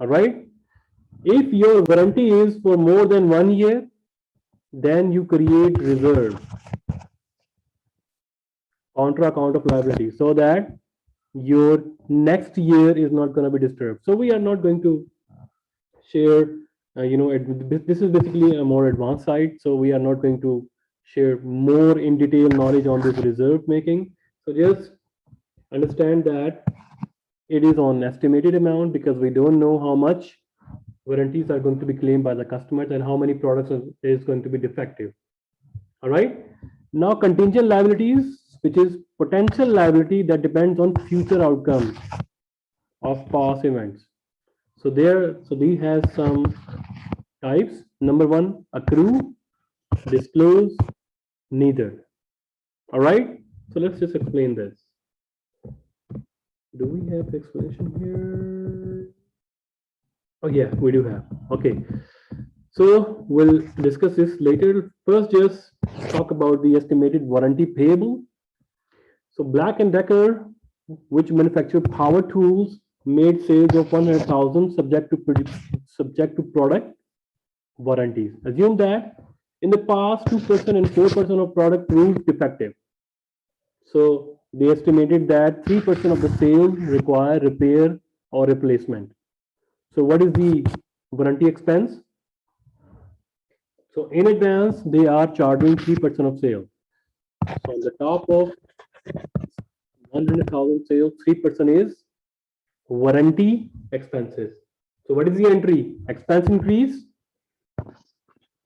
All right. If your warranty is for more than 1 year, then you create reserve contra account of liability so that your next year is not going to be disturbed. So we are not going to share, this is basically a more advanced side. So we are not going to share more in detail knowledge on this reserve making. So just understand that it is on estimated amount because we don't know how much warranties are going to be claimed by the customers and how many products is going to be defective. All right. Now contingent liabilities, which is potential liability that depends on future outcomes of past events. So these has some types. Number one, accrue, disclose, neither. All right. So let's just explain this. Do we have explanation here? Oh yeah, we do have. Okay. So we'll discuss this later. First, just talk about the estimated warranty payable. So Black & Decker, which manufacture power tools, made sales of 100,000 subject to product warranties. Assume that in the past 2% and 4% of product proved defective. So they estimated that 3% of the sales require repair or replacement. So what is the warranty expense? So in advance, they are charging 3% of sales. So on the top of 100,000 sales, 3% is warranty expenses. So what is the entry? Expense increase,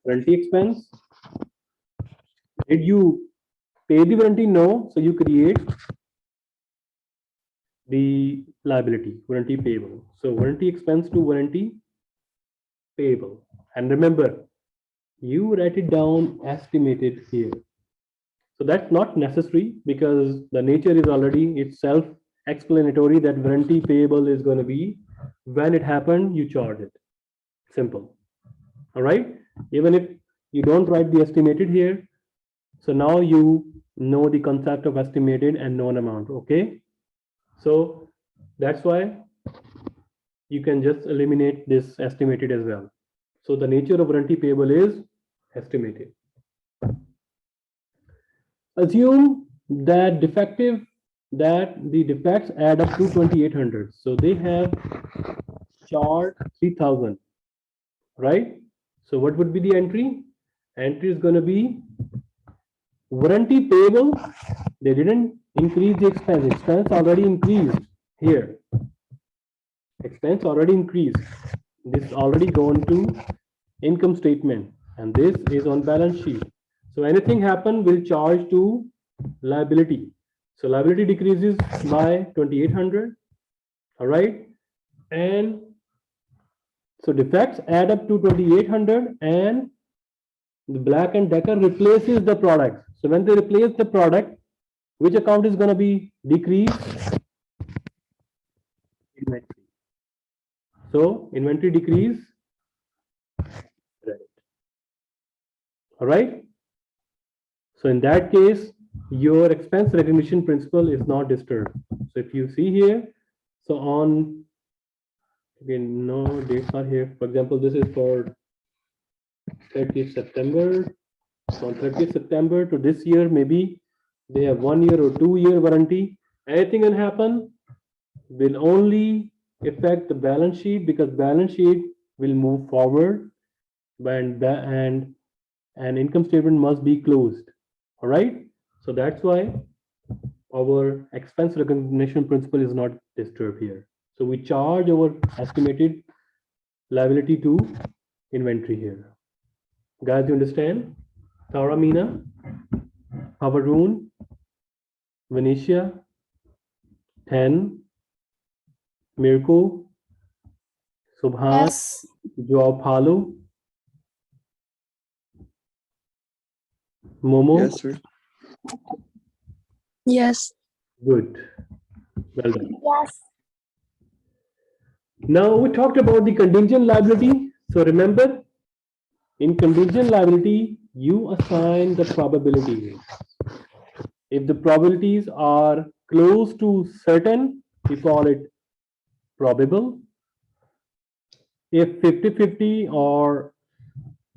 warranty expense. Did you pay the warranty? No. So you create the liability, warranty payable. So warranty expense to warranty payable. And remember, you write it down estimated here. So that's not necessary because the nature is already itself explanatory that warranty payable is going to be when it happened, you charge it. Simple. All right. Even if you don't write the estimated here, so now you know the concept of estimated and known amount. Okay. So that's why you can just eliminate this estimated as well. So the nature of warranty payable is estimated. Assume that the defects add up to 2,800. So they have charged 3,000, right? So what would be the entry? Entry is going to be warranty payable. They didn't increase the expense. Expense already increased here. Expense already increased. This is already gone to income statement, and this is on balance sheet. So anything happen will charge to liability. So liability decreases by 2,800. All right. And so defects add up to 2,800 and the Black & Decker replaces the product. So when they replace the product, which account is going to be decreased? Inventory. So inventory decrease. All right. So in that case, your expense recognition principle is not disturbed. So if you see here, so on, again, no dates are here. For example, this is for 30th September. So on 30th September to this year, maybe they have 1 year or 2 year warranty. Anything can happen will only affect the balance sheet because balance sheet will move forward and income statement must be closed. All right. So that's why our expense recognition principle is not disturbed here. So we charge our estimated liability to inventory here. Guys, you understand? Tara, Meena, Havarun, Venetia, Ten, Mirko, Subhan, Yes. Joao Paulo, Momo. Yes, sir. Yes. Good. Well done. Yes. Now we talked about the contingent liability. So remember, in contingent liability, you assign the probabilities. If the probabilities are close to certain, we call it probable. If 50-50, or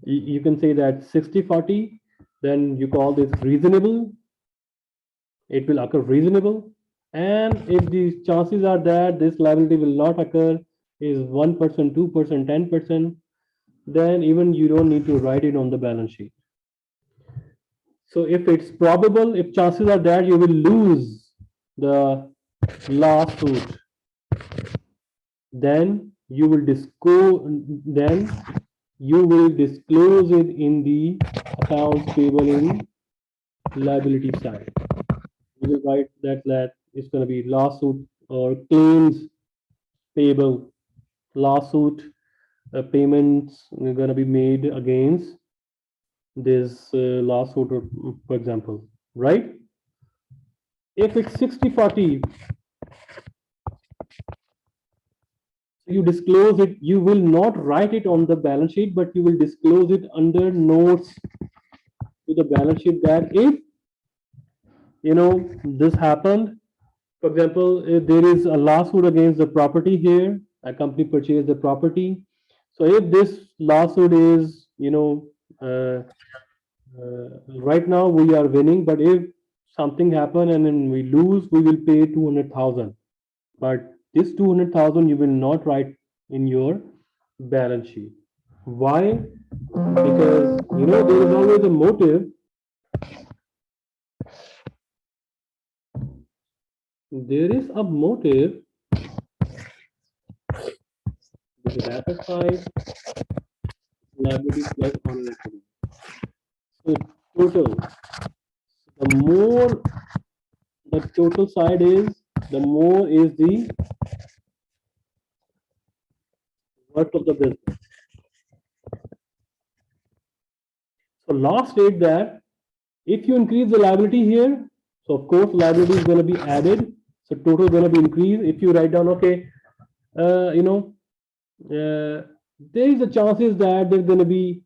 you can say that 60-40, then you call this reasonable. It will occur reasonable. And if the chances are that this liability will not occur is 1%, 2%, 10%, then even you don't need to write it on the balance sheet. So if it's probable, if chances are that you will lose the lawsuit, then you will disclose it in the accounts payable in liability side. You will write that it's going to be lawsuit or claims payable, lawsuit payments are going to be made against this lawsuit, for example, right? If it's 60-40, you disclose it, you will not write it on the balance sheet, but you will disclose it under notes to the balance sheet that if this happened. For example, if there is a lawsuit against the property here, a company purchased the property. So if this lawsuit is, right now we are winning, but if something happen and then we lose, we will pay 200,000. But this 200,000 you will not write in your balance sheet. Why? Because there is always a motive. There is a motive. This is asset side, liability plus honor equity. So total, the more the total side is, the more is the worth of the business. So law state that if you increase the liability here, so of course liability is going to be added. So total is going to be increased. If you write down, okay, there is a chances that there's going to be,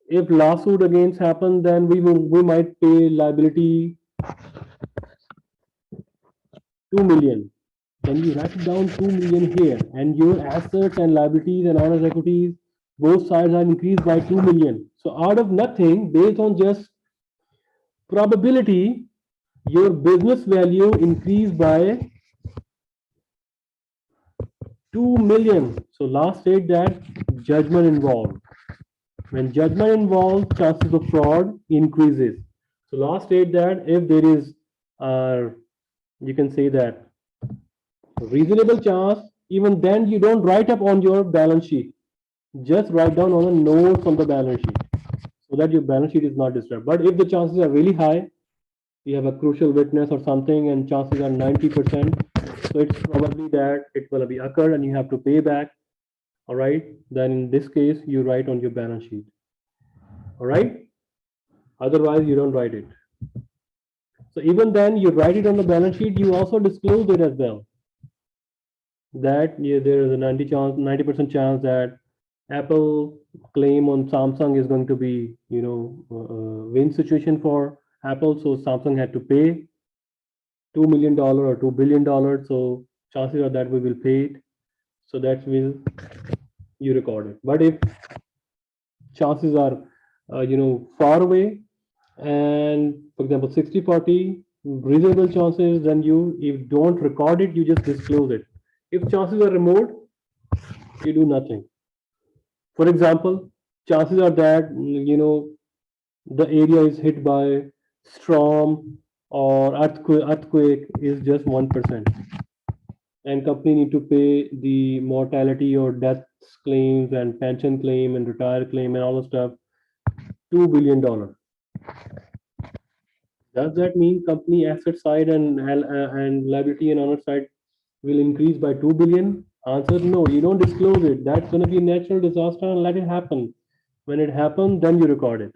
if lawsuit against happen, then we might pay liability 2 million. Then you write it down 2 million here, and your assets and liabilities and honors equities, both sides have increased by 2 million. So out of nothing, based on just probability, your business value increased by 2 million. So last state that judgment involved. When judgment involved, chances of fraud increases. So last state that if there is, you can say that reasonable chance, even then you don't write up on your balance sheet. Just write down on a note on the balance sheet so that your balance sheet is not disturbed. But if the chances are really high, you have a crucial witness or something and chances are 90%, so it's probably that it will be occurred and you have to pay back. All right, then in this case you write on your balance sheet. All right, otherwise you don't write it. So even then you write it on the balance sheet, you also disclose it as well, that there is a 90% chance that Apple claim on Samsung is going to be, win situation for Apple. So Samsung had to pay $2 million or $2 billion. So chances are that we will pay it. So that will you record it. But if chances are, far away, and for example 60-40 reasonable chances, then you if don't record it, you just disclose it. If chances are remote, you do nothing. For example, chances are that the area is hit by storm or earthquake is just 1%, and company need to pay the mortality or death claims and pension claim and retire claim and all the stuff, $2 billion. Does that mean company asset side and liability and honor side will increase by 2 billion? Answer no, you don't disclose it. That's going to be a natural disaster and let it happen. When it happens, then you record it.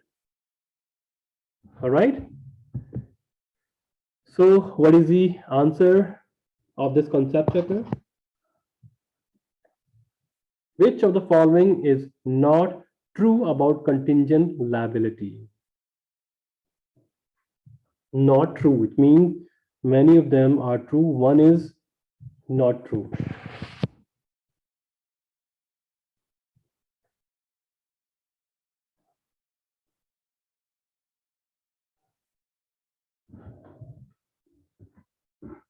All right. So what is the answer of this concept chapter? Which of the following is not true about contingent liability? Not true. It means many of them are true. One is not true.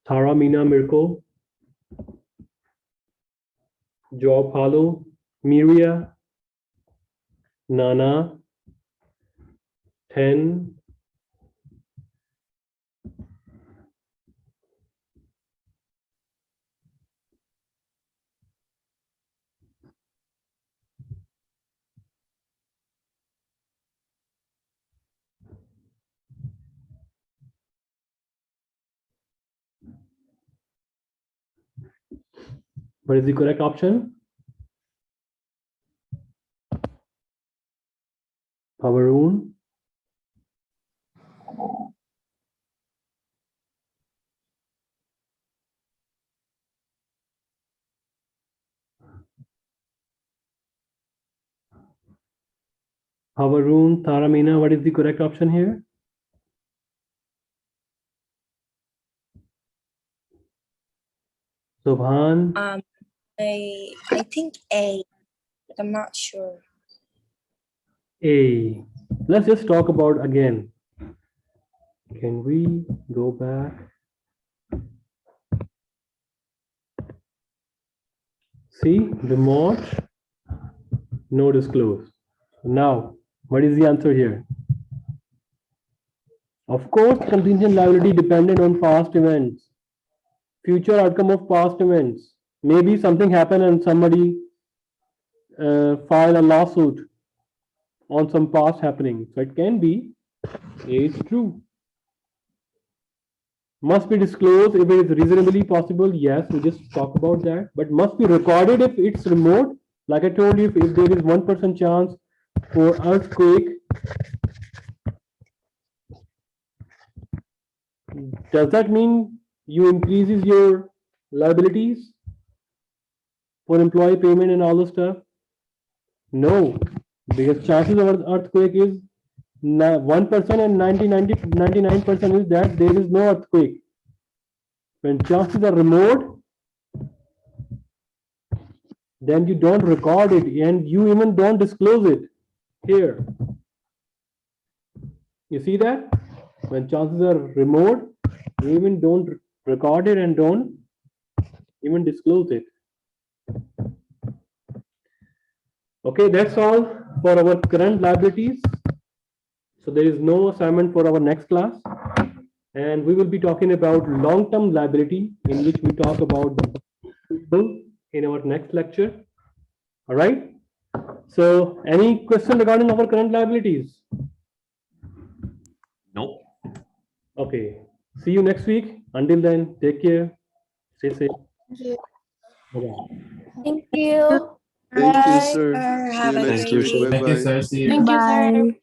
Thara Mina Mirko, Job Halo, Miria, Nana, Ten, what is the correct option? Pavarun, Pavarun, Taramina, what is the correct option here? Subhan, I think A, but I'm not sure. A. Let's just talk about again. Can we go back? See, remote, no disclose. Now, what is the answer here? Of course, contingent liability dependent on past events, future outcome of past events. Maybe something happened and somebody file a lawsuit on some past happening. So it can be A is true. Must be disclosed if it is reasonably possible. Yes, we just talk about that. But must be recorded if it's remote. Like I told you, if there is 1% chance for earthquake, does that mean you increases your liabilities for employee payment and all the stuff? No, because chances of earthquake is 1% and 99% is that there is no earthquake. When chances are remote, then you don't record it and you even don't disclose it here. You see that? When chances are remote, you even don't record it and don't even disclose it. Okay, that's all for our current liabilities. So there is no assignment for our next class. And we will be talking about long-term liability, in which we talk about the people in our next lecture. All right. So any question regarding our current liabilities? Nope. Okay. See you next week. Until then, take care. Stay safe. Thank you. Bye-bye. Thank you. Thank you, Bye. sir. See Have you a next great week. day. Bye Thank you, bye. sir. See you. Thank you, sir. Bye.